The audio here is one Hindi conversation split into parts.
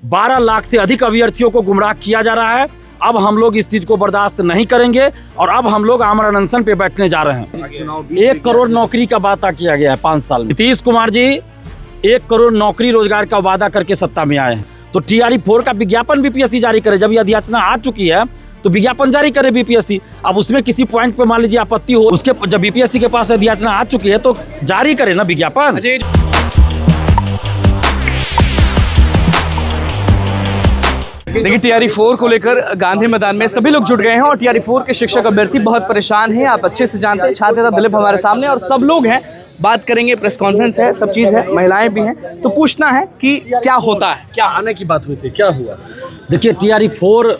12 लाख से अधिक अभ्यर्थियों को गुमराह किया जा रहा है। अब हम लोग इस चीज को बर्दाश्त नहीं करेंगे और अब हम लोग आमरण अनशन पे बैठने जा रहे हैं। 1 करोड़ नौकरी का वादा किया गया है 5 साल में। नीतीश कुमार जी 1 करोड़ नौकरी रोजगार का वादा करके सत्ता में आए हैं, तो TRE-4 का विज्ञापन बीपीएससी जारी करे। जब यह अधियाचना आ चुकी है तो विज्ञापन जारी करे बीपीएससी। अब उसमें किसी पॉइंट पे मान लीजिए आपत्ति हो, उसके जब बीपीएससी के पास अधियाचना आ चुकी है तो जारी करे ना विज्ञापन। देखिए TRE-4 को लेकर गांधी मैदान में सभी लोग जुट गए हैं और TRE-4 के शिक्षक अभ्यर्थी बहुत परेशान हैं। आप अच्छे से जानते हैं। छात्र नेता दिलीप हमारे सामने और सब लोग हैं, बात करेंगे, प्रेस कॉन्फ्रेंस है, सब चीज़ है, महिलाएं भी हैं, तो पूछना है कि क्या होता है, क्या आने की बात हुई थी, क्या हुआ। देखिए TRE-4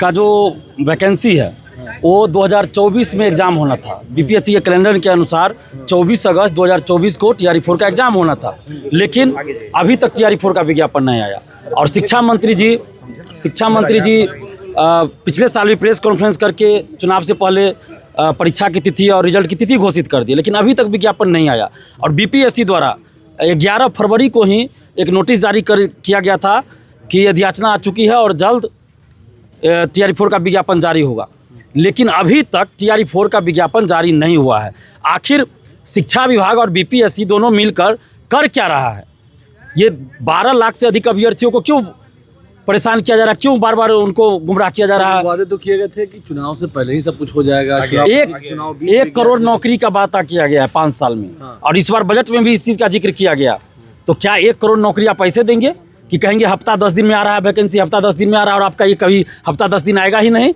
का जो वैकेंसी है वो 2024 में एग्ज़ाम होना था। बीपीएससी के कैलेंडर के अनुसार 24 अगस्त 2024 को TRE-4 का एग्ज़ाम होना था, लेकिन अभी तक TRE-4 का विज्ञापन नहीं आया। और शिक्षा मंत्री जी पिछले साल भी प्रेस कॉन्फ्रेंस करके चुनाव से पहले परीक्षा की तिथि और रिजल्ट की तिथि घोषित कर दी, लेकिन अभी तक विज्ञापन नहीं आया। और बीपीएससी द्वारा 11 फरवरी को ही एक नोटिस जारी किया गया था कि अधियाचना आ चुकी है और जल्द TRE-4 का विज्ञापन जारी होगा, लेकिन अभी तक TRE-4 का विज्ञापन जारी नहीं हुआ है। आखिर शिक्षा विभाग और बीपीएससी दोनों मिलकर कर क्या रहा है? ये 12 लाख से अधिक अभ्यर्थियों को क्यों परेशान किया जा रहा है? क्यों बार बार उनको गुमराह किया जा रहा है? वादे तो किए गए थे कि चुनाव से पहले ही सब कुछ हो जाएगा। 1 करोड़ नौकरी का वादा किया गया है 5 साल में। और इस बार बजट में भी इस चीज़ का जिक्र किया गया। तो क्या 1 करोड़ नौकरी आप पैसे देंगे कि कहेंगे हफ्ता 10 दिन में आ रहा है वैकेंसी, हफ्ता 10 दिन में आ रहा है, और आपका ये कभी हफ्ता 10 दिन आएगा ही नहीं?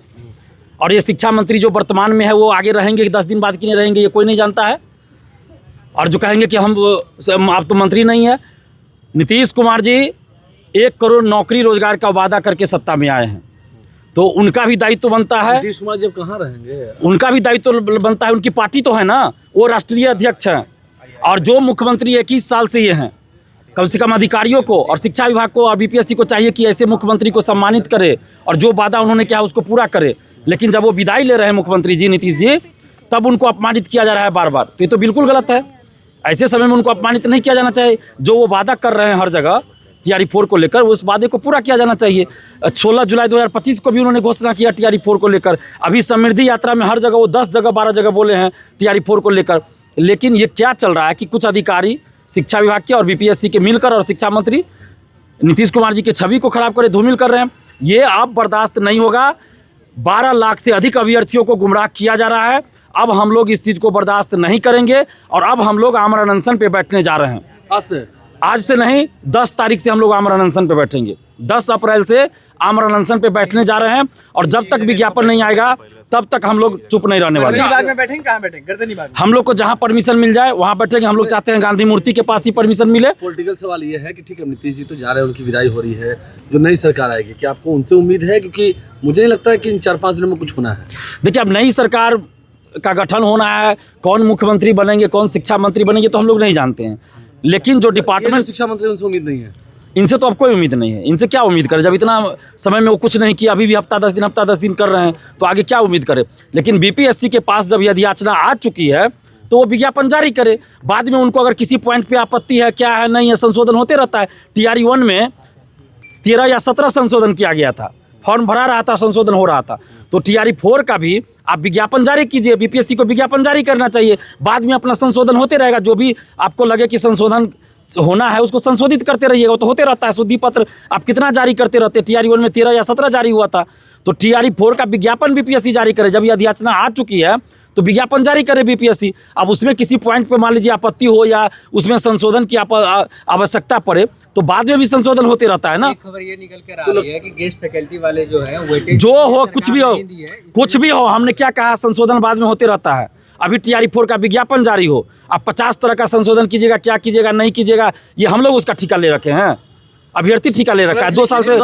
और ये शिक्षा मंत्री जो वर्तमान में है वो आगे रहेंगे कि 10 दिन बाद कि नहीं रहेंगे, ये कोई नहीं जानता है। और जो कहेंगे कि आप तो मंत्री नहीं है। नीतीश कुमार जी 1 करोड़ नौकरी रोजगार का वादा करके सत्ता में आए हैं, तो उनका भी दायित्व बनता है। नीतीश कुमार जब कहाँ रहेंगे, उनका भी दायित्व बनता है। उनकी पार्टी तो है ना, वो राष्ट्रीय अध्यक्ष हैं। और जो मुख्यमंत्री 21 साल से ये हैं, कम से कम अधिकारियों को और शिक्षा विभाग को और बीपीएससी को चाहिए कि ऐसे मुख्यमंत्री को सम्मानित करे और जो वादा उन्होंने किया उसको पूरा करे। लेकिन जब वो विदाई ले रहे हैं मुख्यमंत्री जी नीतीश जी, तब उनको अपमानित किया जा रहा है बार बार। तो ये तो बिल्कुल गलत है। ऐसे समय में उनको अपमानित नहीं किया जाना चाहिए। जो वो वादा कर रहे हैं हर जगह TRE-4 को लेकर, उस वादे को पूरा किया जाना चाहिए। 16 जुलाई 2025 को भी उन्होंने घोषणा किया TRE-4 को लेकर। अभी समृद्धि यात्रा में हर जगह वो 10 जगह 12 जगह बोले हैं TRE-4 को लेकर। लेकिन ये क्या चल रहा है कि कुछ अधिकारी शिक्षा विभाग के और बीपीएससी के मिलकर और शिक्षा मंत्री नीतीश कुमार जी की छवि को खराब करे धूमिल कर रहे हैं। ये अब बर्दाश्त नहीं होगा। 12 लाख से अधिक अभ्यर्थियों को गुमराह किया जा रहा है। अब हम लोग इस चीज़ को बर्दाश्त नहीं करेंगे और अब हम लोग आमरण अनशन पे बैठने जा रहे हैं। आज से नहीं, 10 तारीख से हम लोग आमरण अनशन पे बैठेंगे। 10 अप्रैल से आमरण अनशन पे बैठने जा रहे हैं और जब तक विज्ञापन नहीं आएगा तब तक हम लोग चुप नहीं रहने वाले। बाग में बैठेंगे, कहाँ बैठेंगे? गर्दनी बाग में। हम लोग को जहाँ परमिशन मिल जाए वहाँ बैठेंगे। हम लोग चाहते हैं गांधी मूर्ति के पास ही परमिशन मिले। पॉलिटिकल सवाल ये है कि ठीक है, नीतीश जी तो जा रहे हैं, उनकी विदाई हो रही है, जो नई सरकार आएगी, क्या आपको उनसे उम्मीद है? क्योंकि मुझे नहीं लगता है कि इन 4-5 दिनों में कुछ होना है। देखिए, अब नई सरकार का गठन होना है, कौन मुख्यमंत्री बनेंगे, कौन शिक्षा मंत्री बनेंगे, तो हम लोग नहीं जानते हैं। लेकिन जो डिपार्टमेंट शिक्षा मंत्री, उनसे उम्मीद नहीं है। इनसे तो अब कोई उम्मीद नहीं है। इनसे क्या उम्मीद करे जब इतना समय में वो कुछ नहीं किया। अभी भी हफ्ता 10 दिन कर रहे हैं, तो आगे क्या उम्मीद करे? लेकिन बीपीएससी के पास जब यह अधियाचना आ चुकी है तो वो विज्ञापन जारी करे। बाद में उनको अगर किसी पॉइंट पे आपत्ति है, क्या है, नहीं है, संशोधन होते रहता है। TRE-1 में 13 या 17 संशोधन किया गया था, फॉर्म भरा रहा था, संशोधन हो रहा था। तो TRE-4 का भी आप विज्ञापन जारी कीजिए। बीपीएससी को विज्ञापन जारी करना चाहिए। बाद में अपना संशोधन होते रहेगा। जो भी आपको लगे कि संशोधन होना है उसको संशोधित करते रहिएगा। तो होते रहता है। शुद्धि पत्र आप कितना जारी करते रहते? TRE-1 में 13 या 17 जारी हुआ था। तो TRE-4 का विज्ञापन बीपीएससी जारी करे। जब यह अधियाचना आ चुकी है तो विज्ञापन जारी करे बीपीएससी। अब उसमें किसी पॉइंट पे मान लीजिए आपत्ति हो या उसमें संशोधन की आवश्यकता पड़े तो बाद में भी संशोधन होते रहता है ना। खबर ये निकल कर आ रही है कि गेस्ट फैकल्टी वाले जो है वेटेज जो हो, कुछ भी हो, हमने क्या कहा, संशोधन बाद में होते रहता है। अभी TRE-4 का विज्ञापन जारी हो, आप 50 तरह का संशोधन कीजिएगा, क्या कीजिएगा, नहीं कीजिएगा, ये हम लोग उसका ठेका ले रखे हैं। अभ्यर्थी ठेका ले रखा है 2 साल से।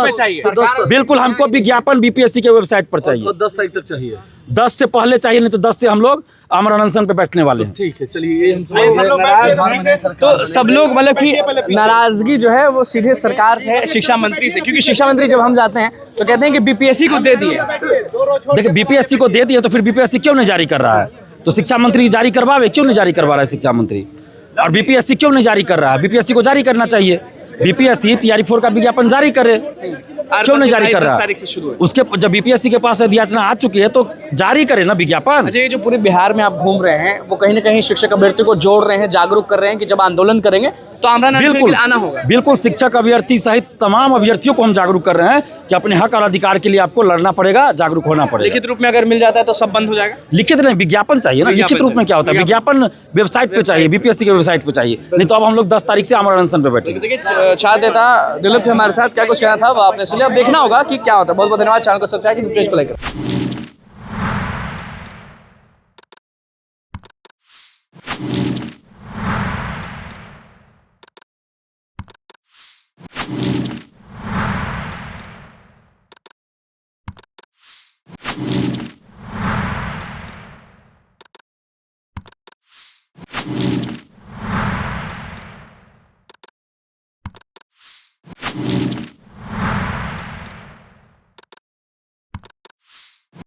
बिल्कुल, हमको विज्ञापन बीपीएससी के वेबसाइट पर चाहिए। 10 तारीख तक चाहिए। 10 से पहले चाहिए, नहीं तो 10 से हम लोग आमरण अनशन पे बैठने वाले हैं। ठीक है, चलिए। तो सब लोग मतलब कि नाराजगी जो है वो सीधे सरकार से है, शिक्षा मंत्री से। क्योंकि शिक्षा मंत्री जब हम जाते हैं तो कहते हैं कि बीपीएससी को दे दिए। देखिए, बीपीएससी को दे दिए तो फिर बीपीएससी क्यों नहीं जारी कर रहा है? तो शिक्षा मंत्री जारी करवावे, क्यों नहीं जारी करवा रहा है शिक्षा मंत्री? और बीपीएससी क्यों नहीं जारी कर रहा है? बीपीएससी को जारी करना चाहिए। बीपीएससी टीआरई 4 का विज्ञापन जारी करे। क्यों नहीं जारी कर 10 रहा? तारीख से शुरू है। उसके जब बीपीएससी के पास अधियाचना आ चुकी है तो जारी करे ना विज्ञापन। अच्छा, ये जो पूरे बिहार में आप घूम रहे हैं वो कहीं ना कहीं शिक्षक अभ्यर्थी को जोड़ रहे हैं, जागरूक कर रहे हैं कि जब आंदोलन करेंगे तो आमरण अनशन के बिल्कुल लिए आना होगा। बिल्कुल, शिक्षक अभ्यर्थी सहित तमाम अभ्यर्थियों को हम जागरूक कर रहे हैं कि अपने हक और अधिकार के लिए आपको लड़ना पड़ेगा, जागरूक होना पड़ेगा। लिखित रूप में अगर मिल जाता है तो सब बंद हो जाएगा। लिखित नहीं, विज्ञापन चाहिए ना। विज्ञापन लिखित रूप में क्या होता है? विज्ञापन वेबसाइट पे चाहिए, बीपीएससी के वेबसाइट पे चाहिए। नहीं तो अब हम लोग 10 तारीख से आमरण अनशन पे बैठे। देखिए, छात्र नेता दिलीप थे हमारे साथ, क्या कुछ कहना था वो आपने सुनिए। अब देखना होगा कि क्या होता है। बहुत बहुत धन्यवाद चैनल को सब्सक्राइब को लेकर।